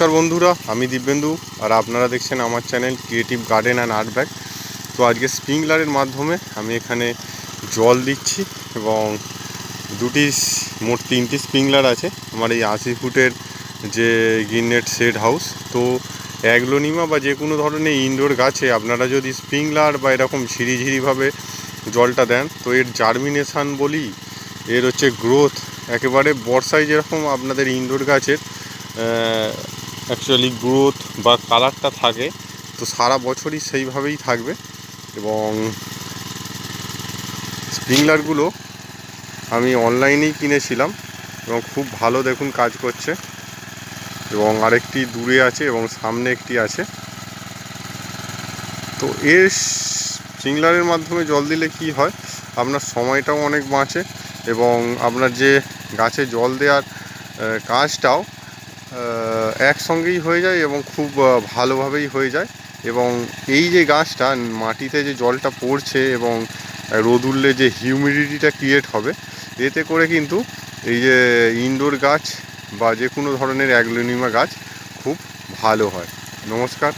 নমস্কার বন্ধুরা, আমি দিব্যেন্দু আর আপনারা দেখছেন আমার channel creative garden and art bag. তো আজকে স্প্রিংলারের মাধ্যমে আমি এখানে জল দিচ্ছি এবং মোট তিনটি স্প্রিংলার আছে আমার এই 80 ফুটের যে গ্রিননেট শেড হাউস। তো অ্যাগ্লোনিমা বা যে কোনো ধরনের ইনডোর গাছে আপনারা যদি স্প্রিংলার বা এরকম ঝিরিঝিরিভাবে জলটা দেন তো এর জার্মিনেশান বলি, এর গ্রোথ একেবারে বর্ষায় যেরকম আপনাদের ইনডোর গাছের অ্যাকচুয়ালি গ্রোথ বা কালারটা থাকে, তো সারা বছরই সেইভাবেই থাকবে। এবং স্প্রিংলারগুলো আমি অনলাইনেই কিনেছিলাম এবং খুব ভালো দেখুন কাজ করছে। এবং আরেকটি দূরে আছে এবং সামনে একটি আছে। তো এর স্প্রিংলারের মাধ্যমে জল দিলে কি হয়, আপনার সময়টাও অনেক বাঁচে এবং আপনার যে গাছে জল দেওয়ার কাজটাও একসঙ্গেই হয়ে যায় এবং খুব ভালোভাবেই হয়ে যায়। এবং এই যে গাছটা মাটিতে যে জলটা পড়ছে এবং রোদ উঠলে যে হিউমিডিটিটা ক্রিয়েট হবে, এতে করে কিন্তু এই যে ইনডোর গাছ বা যে কোনো ধরনের অ্যাগ্লোনিমা গাছ খুব ভালো হয়। নমস্কার।